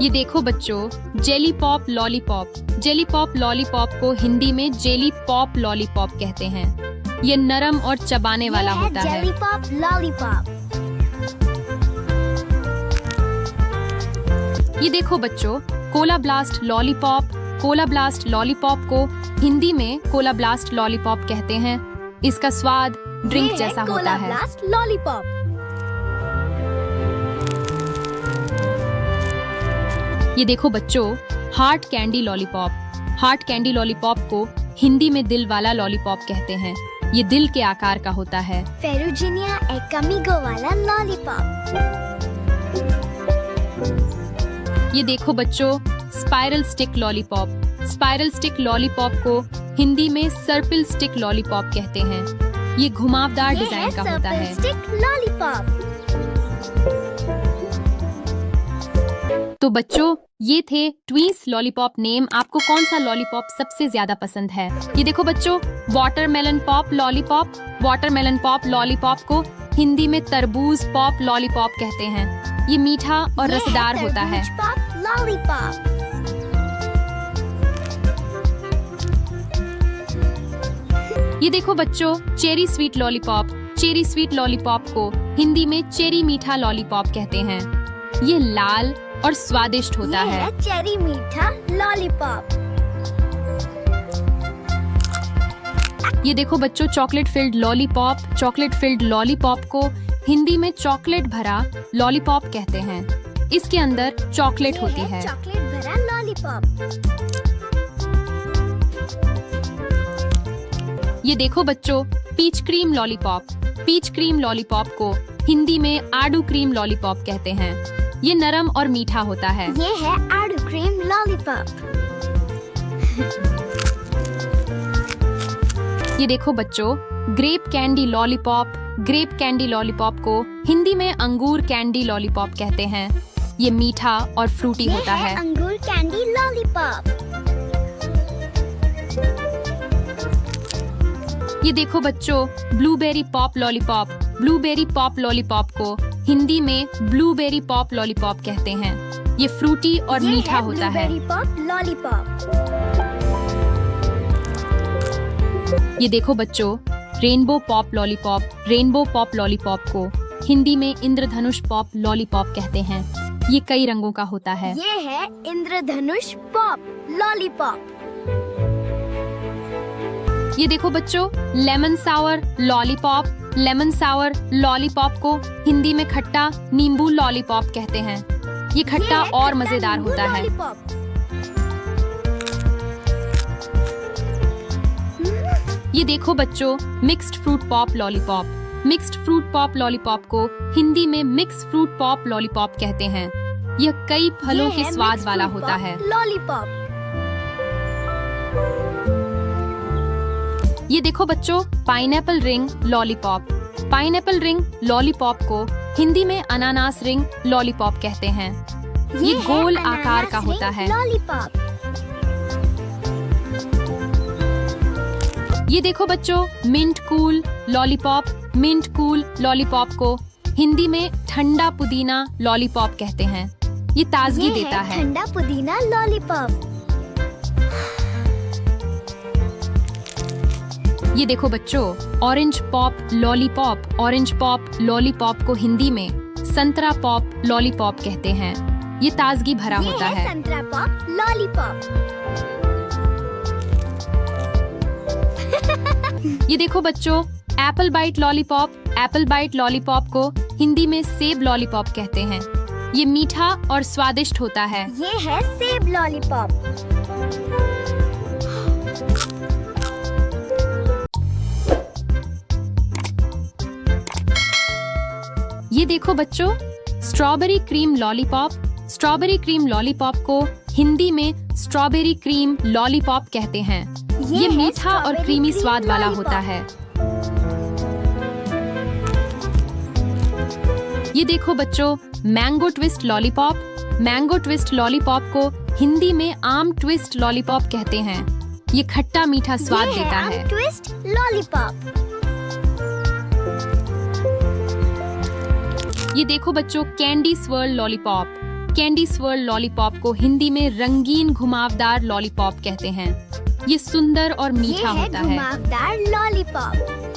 ये देखो बच्चों, jelly pop lollipop. Jelly pop lollipop को हिंदी में जेली पॉप लॉलीपॉप कहते हैं। ये नरम और चबाने वाला होता है। Jelly pop lollipop. ये देखो बच्चों, Cola blast lollipop. Cola blast lollipop को हिंदी में कोला ब्लास्ट लॉलीपॉप कहते हैं। इसका स्वाद ड्रिंक जैसा होता कोला है। Blast lollipop. ये देखो बच्चों, heart candy lollipop. Heart candy lollipop को हिंदी में दिल वाला लॉलीपॉप कहते हैं। ये दिल के आकार का होता है। फेरुजिनिया एक अमीगो वाला लॉलीपॉप। ये देखो बच्चों, spiral stick lollipop. Spiral stick lollipop को हिंदी में सर्पिल स्टिक लॉलीपॉप कहते हैं। ये घुमावदार डिजाइन का होता है। Stick lollipop. तो बच्चों, ये थे ट्वींस लॉलीपॉप नेम। आपको कौन सा लॉलीपॉप सबसे ज्यादा पसंद है? ये देखो बच्चों, watermelon pop lollipop. Watermelon pop lollipop को हिंदी में तरबूज पॉप लॉलीपॉप कहते हैं। ये मीठा और रसदार होता है। Pop lollipop. ये देखो बच्चों, cherry sweet lollipop. Cherry sweet lollipop को हिंदी में चेरी मीठा लॉलीपॉप कहते हैं। ये लाल और स्वादिष्ट होता है। चेरी मीठा लॉलीपॉप। ये देखो बच्चों, chocolate field lollipop. Chocolate field lollipop को हिंदी में चॉकलेट भरा लॉलीपॉप कहते हैं। इसके अंदर चॉकलेट होती है। चॉकलेट भरा लॉलीपॉप। ये देखो बच्चों, peach cream lollipop. Peach cream lollipop को हिंदी में आड़ू क्रीम लॉलीपॉप कहते हैं। ये नरम और मीठा होता है। ये है आड़ू क्रीम लॉलीपॉप। ये देखो बच्चों, grape candy lollipop. Grape candy lollipop को हिंदी में अंगूर कैंडी लॉलीपॉप कहते हैं। ये मीठा और फ्रूटी होता है। अंगूर कैंडी लॉलीपॉप। ये देखो बच्चों, blueberry pop lollipop. Blueberry pop lollipop को हिंदी में ब्लूबेरी पॉप लॉलीपॉप कहते हैं। ये फ्रूटी और मीठा होता है। Blueberry pop lollipop. ये देखो बच्चों, rainbow pop lollipop. Rainbow pop lollipop को हिंदी में इंद्रधनुष पॉप लॉलीपॉप कहते हैं। ये कई रंगों का होता है। ये है इंद्रधनुष पॉप लॉलीपॉप। ये देखो बच्चों, लेमन सावर लॉलीपॉप। लेमन सावर लॉलीपॉप को हिंदी में खट्टा नींबू लॉलीपॉप कहते हैं। ये खट्टा और मजेदार होता है। ये देखो बच्चों, mixed fruit pop lollipop. Mixed fruit pop lollipop को हिंदी में मिक्स फ्रूट पॉप लॉलीपॉप कहते हैं। यह कई फलों के स्वाद वाला होता है। लॉलीपॉप। ये देखो बच्चों, pineapple ring lollipop. Pineapple ring lollipop को हिंदी में अनानास रिंग लॉलीपॉप कहते हैं। ये गोल आकार का होता है। लॉलीपॉप। ये देखो बच्चों, mint cool lollipop. Mint cool lollipop को हिंदी में ठंडा पुदीना लॉलीपॉप कहते हैं। ये ताजगी देता है। ठंडा पुदीना लॉलीपॉप। ये देखो बच्चों, orange pop lollipop. Orange pop lollipop को हिंदी में संतरा पॉप लॉलीपॉप कहते हैं। ये ताजगी भरा होता है। संतरा पॉप लॉलीपॉप। ये देखो बच्चों, apple bite lollipop. Apple bite lollipop को हिंदी में सेब लॉलीपॉप कहते हैं। ये मीठा और स्वादिष्ट होता है। ये है सेब लॉलीपॉप। ये देखो बच्चों, strawberry cream lollipop. Strawberry cream lollipop को हिंदी में स्ट्रॉबेरी क्रीम लॉलीपॉप कहते हैं। ये मीठा और क्रीमी स्वाद वाला होता है। ये देखो बच्चों, mango twist lollipop. Mango twist lollipop को हिंदी में आम ट्विस्ट लॉलीपॉप कहते हैं। ये खट्टा मीठा स्वाद देता है। Twist lollipop. ये देखो बच्चों, candy swirl lollipop. Candy swirl lollipop को हिंदी में रंगीन घुमावदार लॉलीपॉप कहते हैं। ये सुंदर और ये मीठा है होता है। घुमावदार लॉलीपॉप।